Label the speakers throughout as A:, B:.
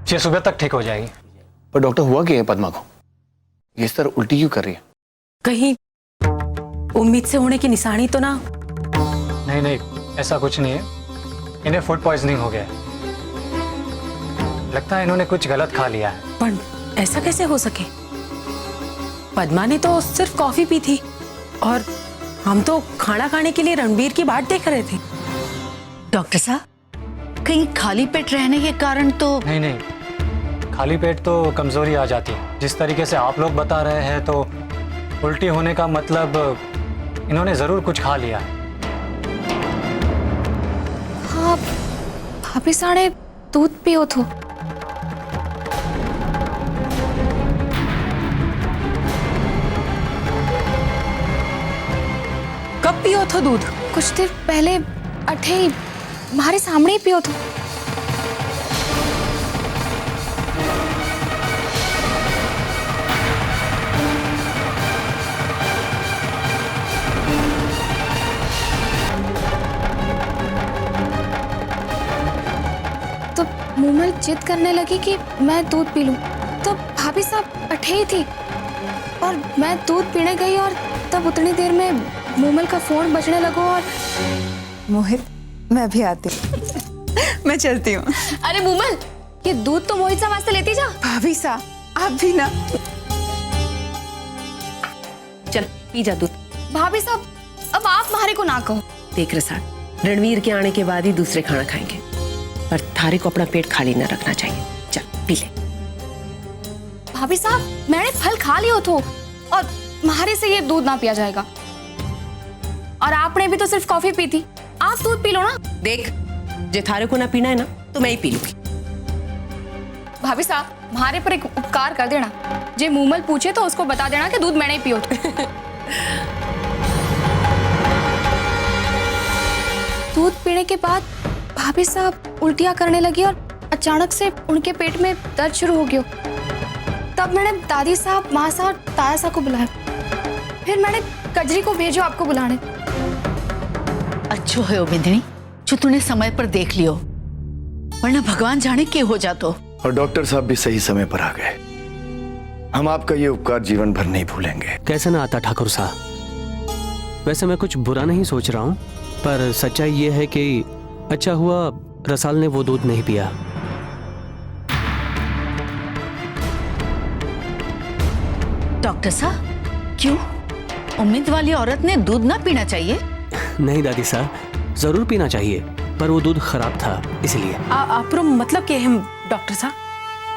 A: ये सुबह तक ठीक हो जाएगी।
B: पर डॉक्टर हुआ क्या है पद्मा को? ये इस तरह उल्टी क्यों कर रही है?
C: कहीं उम्मीद से होने की निशानी तो ना?
A: नहीं नहीं, ऐसा कुछ नहीं है। इन्हें फूड पॉइजनिंग हो गया है। लगता है इन्होंने कुछ गलत खा लिया है।
C: पर ऐसा कैसे हो सके? पद्मा ने तो सिर्फ कॉफी पी थी और हम तो खाना खाने के लिए रणबीर की बाट देख रहे थे।
D: डॉक्टर साहब, कहीं खाली पेट रहने के कारण तो?
A: नहीं नहीं, खाली पेट तो कमजोरी आ जाती है। जिस तरीके से आप लोग बता रहे हैं तो उल्टी होने का मतलब इन्होंने जरूर कुछ खा लिया है।
E: हाँ, भाभी साढ़े दूध पियो थो।
C: कब पियो थो दूध?
E: कुछ देर पहले अठे ही हमारे सामने ही पियो थो। तो मूमल जिद करने लगी कि मैं दूध पी लूं, तो भाभी साहब अठे ही थी और मैं दूध पीने गई और तब उतनी देर में मूमल का फोन बजने लगा और
F: मोहित, मैं भी आती हूँ। मैं चलती हूँ।
E: अरे मूमल, ये दूध तो मोहित साहब वास्ते लेती जा।
F: भाभी सा, आप भी ना।
C: चल पी जा दूध।
E: भाभी साहब, अब आप हमारे को ना कहो।
C: देख रसाल, रणवीर के आने के बाद ही दूसरे खाना खाएंगे, पर थारे को अपना पेट खाली न रखना चाहिए। चल पी ले।
E: भाभी साहब, मैंने फल खा लियो थो और हमारे से ये दूध ना पिया जाएगा। और आपने भी तो सिर्फ कॉफी पी थी, आप दूध पी लो ना।
C: देख, जे थारे को ना पीना है ना तो मैं ही पी लूंगी।
E: भाभी साहब, हमारे पर एक उपकार कर देना। जे मूमल पूछे तो उसको बता देना कि दूध मैंने ही पियो। दूध पीने के बाद भाभी साहब उल्टियां करने लगी और अचानक से उनके पेट में दर्द शुरू हो गया। तब मैंने दादी साहब, माँ साहब और ताया साहब को बुलाया। फिर मैंने कजरी को भेजो आपको बुलाने।
D: अच्छो है बिंदनी जो तूने समय पर देख लियो, वरना भगवान जाने के हो जातो।
B: और डॉक्टर साहब भी सही समय पर आ गए। हम आपका ये उपकार जीवन भर नहीं भूलेंगे।
G: कैसे ना आता ठाकुर साहब। वैसे मैं कुछ बुरा नहीं सोच रहा हूँ, पर सच्चाई ये है कि अच्छा हुआ रसाल ने वो दूध नहीं पिया।
D: डॉक्टर साहब, क्यों? उम्मीद वाली औरत ने दूध ना पीना चाहिए?
G: नहीं दादी साहब, जरूर पीना चाहिए, पर वो दूध खराब था इसलिए।
C: आपरो मतलब क्या है डॉक्टर साहब?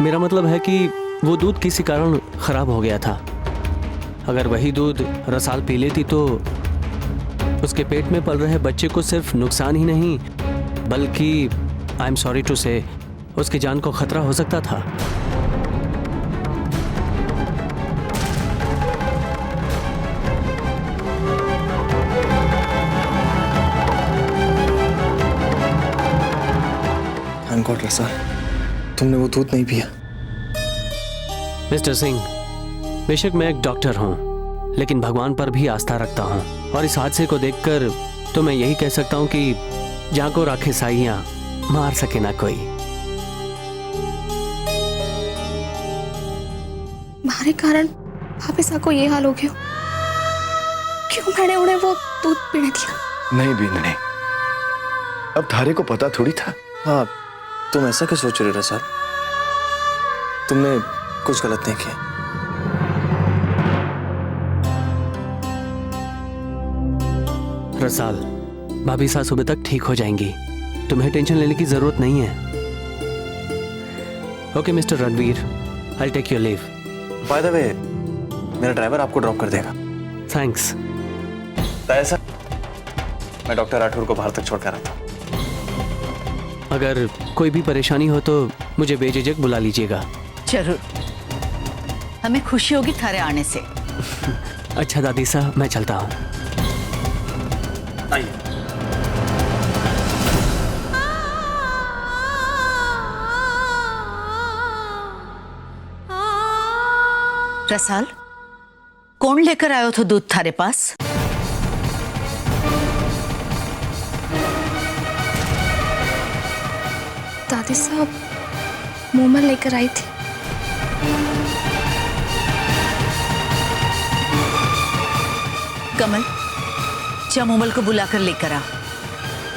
G: मेरा मतलब है कि वो दूध किसी कारण खराब हो गया था। अगर वही दूध रसाल पी लेती तो उसके पेट में पल रहे बच्चे को सिर्फ नुकसान ही नहीं, बल्कि आई एम सॉरी टू से उसकी जान को खतरा हो सकता था।
B: थैंक गॉड रसाल, तुमने वो दूध नहीं पिया।
G: मिस्टर सिंह, बेशक मैं एक डॉक्टर हूँ, लेकिन भगवान पर भी आस्था रखता हूँ, और इस हादसे को देखकर तो मैं यही कह सकता हूँ कि जहाँ को राखे साइयाँ, मार सके ना कोई।
E: हमारे कारण भाभी साहब को ये हाल हो गया। क्यों मैंने उन्हें वो दूध पीने दिया?
B: नहीं बिंदनी, अब थारे को पता थोड़ी था।
H: हाँ, तुम ऐसा क्यों सोच रहे हो रसाल? तुमने कुछ गलत नहीं किया।
G: रसाल, भाभी साहब सुबह तक ठीक हो जाएंगी, तुम्हें टेंशन लेने की जरूरत नहीं है। Okay mister Ranveer, I take your leave.
H: By the way, मेरा ड्राइवर आपको ड्रॉप कर देगा।
G: थैंक्स।
H: ऐसा मैं डॉक्टर राठौर को बाहर तक छोड़कर आता हूँ।
G: अगर कोई भी परेशानी हो तो मुझे बेझिझक बुला लीजिएगा।
D: जरूर, हमें खुशी होगी थारे आने से।
G: अच्छा दादी साहब, मैं चलता हूँ।
H: आइए।
D: रसाल, कौन लेकर आयो थे दूध थारे पास?
E: दादी साहब, मोमल लेकर आई थी।
D: कमल, जा मोमल को बुलाकर लेकर आ।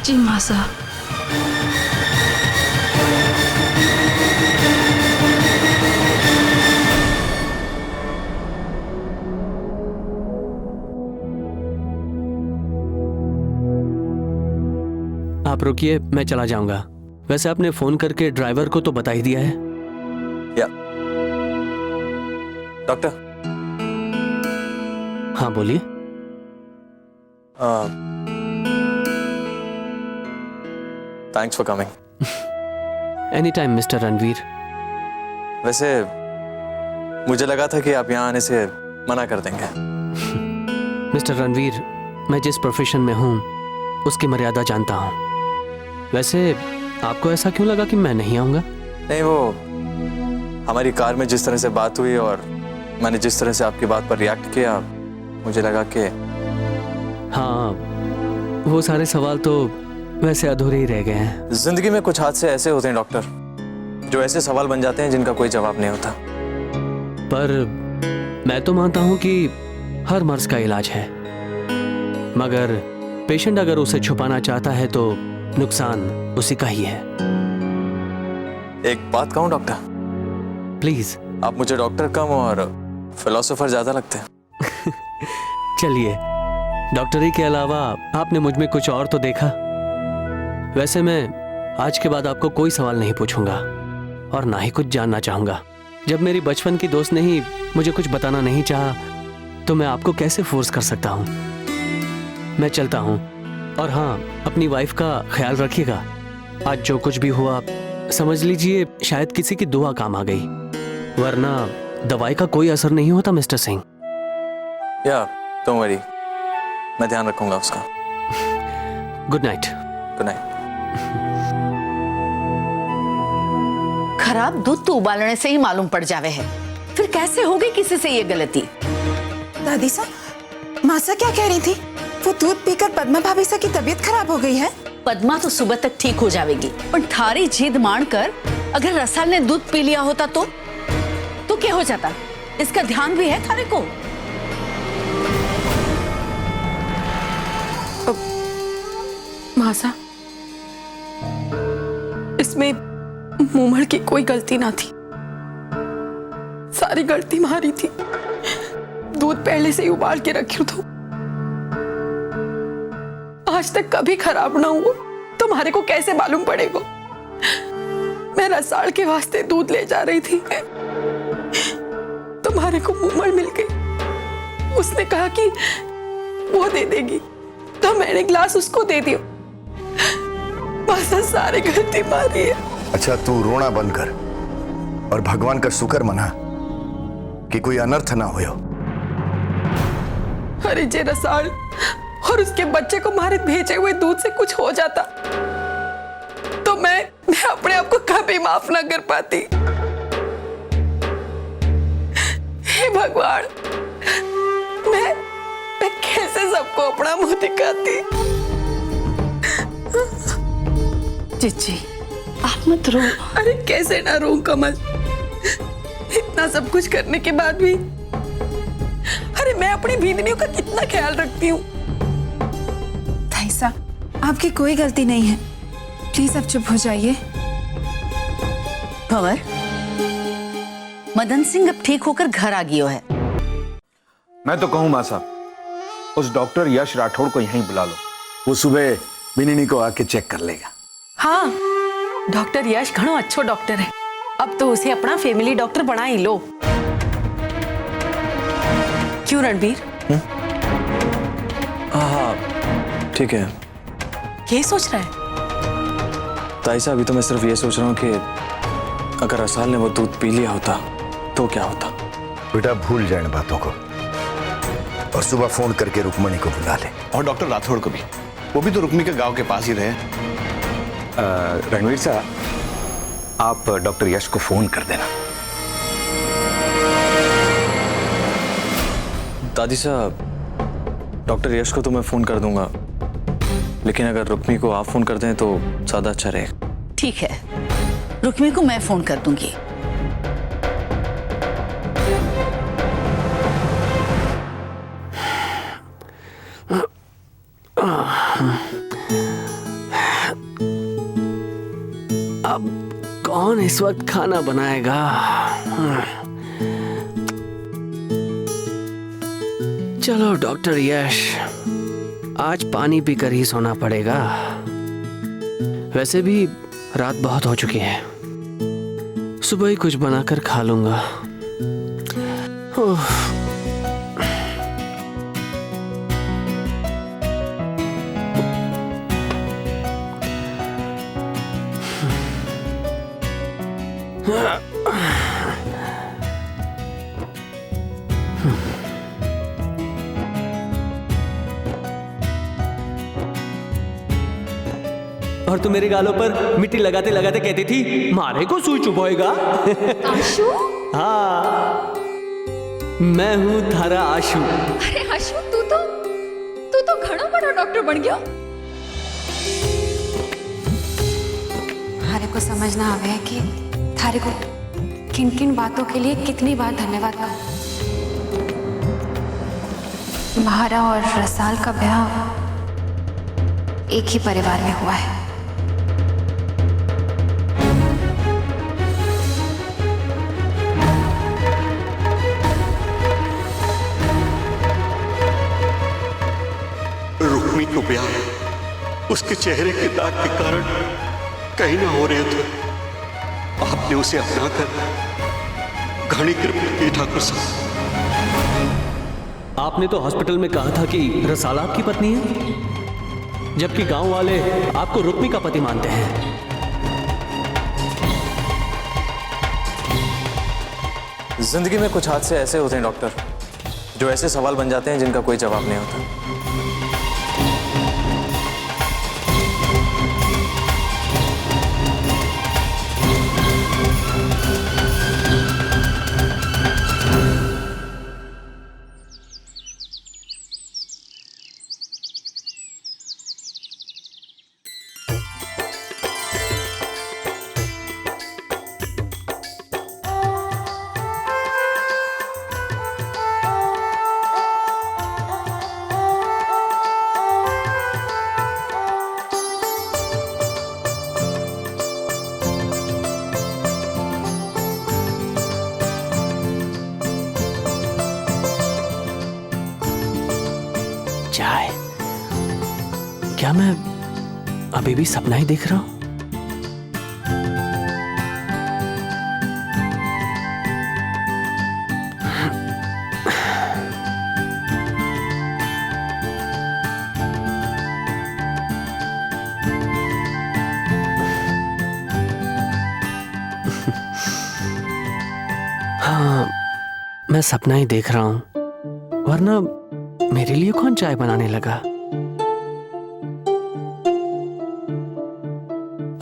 E: जी माँ साहब।
G: आप रुकिए, मैं चला जाऊंगा। वैसे आपने फोन करके ड्राइवर को तो बता ही दिया है।
H: या डॉक्टर।
G: हाँ बोलिए।
H: Thanks for coming.
G: Any time mister Ranveer.
H: वैसे मुझे लगा था कि आप यहाँ आने से मना कर देंगे।
G: मिस्टर रणवीर, मैं जिस प्रोफेशन में हूँ उसकी मर्यादा जानता हूँ। वैसे आपको ऐसा क्यों लगा कि मैं नहीं आऊँगा?
H: नहीं, वो हमारी कार में जिस तरह से बात हुई और मैंने जिस तरह से आपकी बात पर रिएक्ट किया, मुझे लगा कि
G: हाँ, वो सारे सवाल तो वैसे अधूरे ही रह गए हैं।
H: जिंदगी में कुछ हादसे ऐसे होते हैं डॉक्टर, जो ऐसे सवाल बन जाते हैं जिनका कोई जवाब नहीं होता।
G: पर मैं तो मानता हूँ कि हर मर्ज का इलाज है, मगर पेशेंट अगर उसे छुपाना चाहता है तो नुकसान उसी का ही है।
H: एक बात कहूँ डॉक्टर,
G: प्लीज।
H: आप मुझे डॉक्टर कम और फिलोसोफर ज्यादा लगते हैं।
G: चलिए, डॉक्टरी के अलावा आपने मुझ में कुछ और तो देखा। वैसे मैं आज के बाद आपको कोई सवाल नहीं पूछूंगा और ना ही कुछ जानना चाहूंगा। जब मेरी बचपन की दोस्त ने ही मुझे कुछ बताना नहीं चाहा तो मैं आपको कैसे फोर्स कर सकता हूँ। मैं चलता हूँ, और हाँ, अपनी वाइफ का ख्याल रखिएगा। आज जो कुछ भी हुआ समझ लीजिए शायद किसी की दुआ काम आ गई, वरना दवाई का कोई असर नहीं होता मिस्टर सिंह।
H: या डोंट वरी, मैं ध्यान रखूंगा उसका।
G: Good night.
H: Good night.
D: खराब दूध तो उबालने से ही मालूम पड़ जावे है, फिर कैसे हो गई किसी से ये गलती?
F: दादी साहब, मासा क्या कह रही थी? वो दूध पीकर पद्मा भाभी सा की तबीयत खराब हो गई है।
D: पद्मा तो सुबह तक ठीक हो जाएगी, पर थारी जिद मान कर अगर रसाल ने दूध पी लिया होता तो क्या हो जाता? इसका ध्यान भी है थारे को?
C: मासा, इसमें मोमल की कोई गलती ना थी, सारी गलती हमारी थी। दूध पहले से ही उबाल के रखी तो आज तक कभी खराब ना हुआ, तुम्हारे को कैसे मालूम पड़ेगा? मैं रसाल के वास्ते दूध ले जा रही थी, तुम्हारे को मोमल मिल गई। उसने कहा कि वो दे देगी, तो मैंने ग्लास उसको दे दिया। मासा, सारी गलती मारी है।
B: अच्छा, तू रोना बंद कर और भगवान का शुक्र मना कि कोई अनर्थ ना होयो।
C: अरे जे रसाल और उसके बच्चे को मारे भेजे हुए दूध से कुछ हो जाता तो मैं अपने आप को कभी माफ ना कर पाती। हे भगवान, मैं कैसे सबको अपना मुंह दिखाती?
D: चिच्ची, आप मत रो।
C: अरे कैसे ना रो कमल, इतना सब कुछ करने के बाद भी। अरे मैं अपनी बींदनियों का कितना ख्याल रखती हूँ।
F: भाई साहब, आपकी कोई गलती नहीं है, प्लीज आप चुप हो जाइए।
D: भंवर, मदन सिंह अब ठीक होकर घर आ गयो है।
I: मैं तो कहूँ माँ साहब, उस डॉक्टर यश राठौड़ को यहीं बुला लो।
B: वो सुबह बिनिनी को आके चेक कर लेगा।
C: हाँ, डॉक्टर यश घणो अच्छो डॉक्टर है, अब तो उसे अपना फैमिली डॉक्टर बना ही लो। क्यों रणबीर?
H: हाँ, ठीक है।
C: ये सोच रहा है?
H: ताई साहब, अभी तो मैं सिर्फ ये सोच रहा हूँ कि अगर रसाल ने वो दूध पी लिया होता तो क्या होता।
B: बेटा, भूल जाए इन बातों को और सुबह फोन करके रुक्मणी को बुला ले।
J: और डॉक्टर राठौड़ को भी, वो भी तो रुक्मी के गांव के पास ही रहे।
I: रणवीर साहब, आप डॉक्टर यश को फोन कर देना।
H: दादी साहब, डॉक्टर यश को तो मैं फोन कर दूंगा, लेकिन अगर रुक्मी को आप फोन कर दें तो ज्यादा अच्छा रहेगा।
D: ठीक है, रुक्मी को मैं फोन कर दूंगी।
G: अब कौन इस वक्त खाना बनाएगा? चलो डॉक्टर यश, आज पानी पीकर ही सोना पड़ेगा। वैसे भी रात बहुत हो चुकी है, सुबह ही कुछ बनाकर खा लूंगा। ओह, और तू मेरे गालों पर मिट्टी लगाते लगाते कहती थी मारे को सुई चुभोएगा।
E: आशु?
G: हाँ, मैं हूँ थारा आशु।
E: अरे आशु, तू तो घना बड़ा डॉक्टर बन गया।
K: थारे को समझना आवे कि थारे को किन किन बातों के लिए कितनी बार धन्यवाद कहूं। महारा और रसाल का ब्याह एक ही परिवार में हुआ है।
L: रुक्मी को ब्याह उसके चेहरे के दाग के कारण कहीं ना हो रहे थे। आपने उसे अपनाकर घनी कृपा की ठाकुर साहब।
G: आपने तो हॉस्पिटल में कहा था कि रसाल आपकी पत्नी है, जबकि गांव वाले आपको रुक्मी का पति मानते हैं।
H: जिंदगी में कुछ हादसे ऐसे होते हैं डॉक्टर, जो ऐसे सवाल बन जाते हैं जिनका कोई जवाब नहीं होता।
G: चाय? क्या मैं अभी भी सपना ही देख रहा हूं? हाँ, मैं सपना ही देख रहा हूं, वरना मेरे लिए कौन चाय बनाने लगा?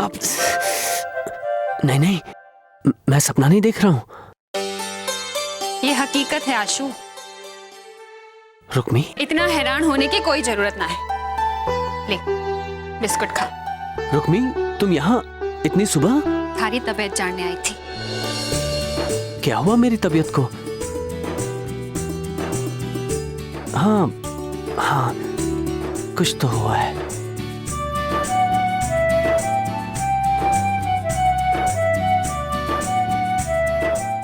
G: अब नहीं नहीं, मैं सपना नहीं देख रहा हूं।
K: ये हकीकत है आशु।
G: रुक्मी,
K: इतना हैरान होने की कोई जरूरत ना है। ले बिस्कुट खा।
G: रुक्मी, तुम यहाँ इतनी सुबह?
K: थारी तबीयत जानने आई थी।
G: क्या हुआ मेरी तबीयत को? हाँ हाँ, कुछ तो हुआ है।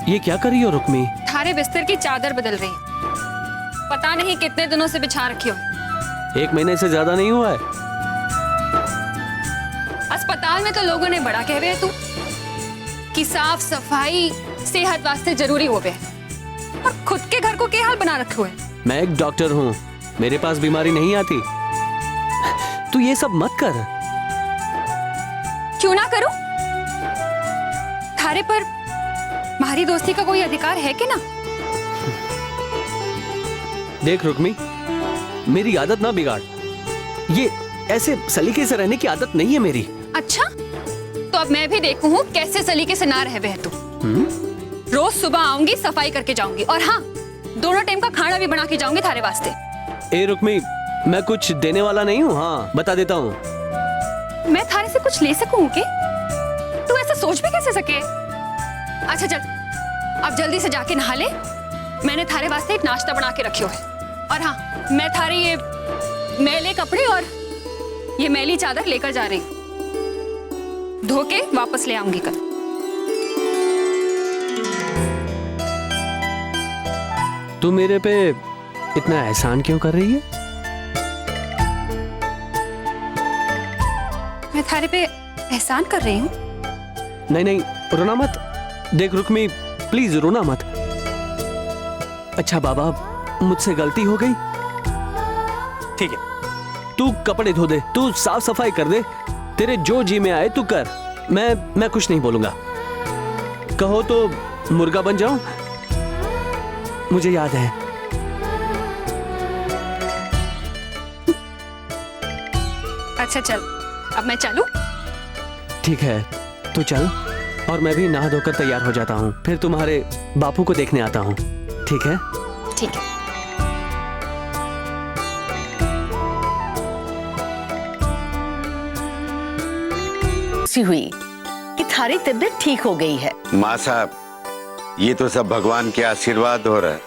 G: ये क्या कर रही हो रुक्मी?
K: थारे बिस्तर की चादर बदल रही। पता नहीं कितने दिनों से बिछा रखी हो।
G: 1 महीने से ज्यादा नहीं हुआ है।
K: अस्पताल में तो लोगों ने बड़ा कह रहे हैं तू कि साफ सफाई सेहत वास्ते जरूरी हो गए, और खुद के घर को क्या हाल बना रखे हुए।
G: मैं एक डॉक्टर हूँ, मेरे पास बीमारी नहीं आती। तू ये सब मत कर।
K: क्यों ना करूं? थारे पर हमारी दोस्ती का कोई अधिकार है कि ना?
G: देख रुक्मी, मेरी आदत ना बिगाड़। ये ऐसे सलीके से रहने की आदत नहीं है मेरी।
K: अच्छा, तो अब मैं भी देखूं हूँ कैसे सलीके से ना रह तू। रोज सुबह आऊंगी, सफाई करके जाऊंगी, और हाँ, दोनों टाइम का खाना भी बना के जाऊंगी थारे वास्ते।
G: ए रुक्मी, मैं कुछ देने वाला नहीं हूँ। हाँ, बता देता हूँ।
K: मैं थारे से कुछ ले सकूं के? तू ऐसा सोच भी कैसे सके। अच्छा चल, अब जल्दी से जाके नहा ले। मैंने थारे वास्ते एक नाश्ता बना के रखियो है। और हाँ, मैं थारे ये मैले कपड़े और ये मैली चादर लेकर जा रही हूँ, धो के वापस ले आऊंगी कल।
G: तू मेरे पे इतना एहसान क्यों कर रही है?
K: मैं थारे पे एहसान कर रही हूँ?
G: नहीं नहीं, रोना मत। देख रुक्मी, प्लीज रोना मत। अच्छा बाबा, मुझसे गलती हो गई। ठीक है, तू कपड़े धो दे, तू साफ सफाई कर दे, तेरे जो जी में आए तू कर। मैं कुछ नहीं बोलूंगा। कहो तो मुर्गा बन जाऊं? मुझे याद है।
K: अच्छा चल, अब मैं चलूं?
G: ठीक है, तू चल, और मैं भी नहा धोकर तैयार हो जाता हूँ, फिर तुम्हारे बापू को देखने आता हूँ। ठीक है?
K: ठीक है।
D: हुई कि थारी तबीयत ठीक हो गई है।
M: माँ साहब, ये तो सब भगवान के आशीर्वाद हो रहा है।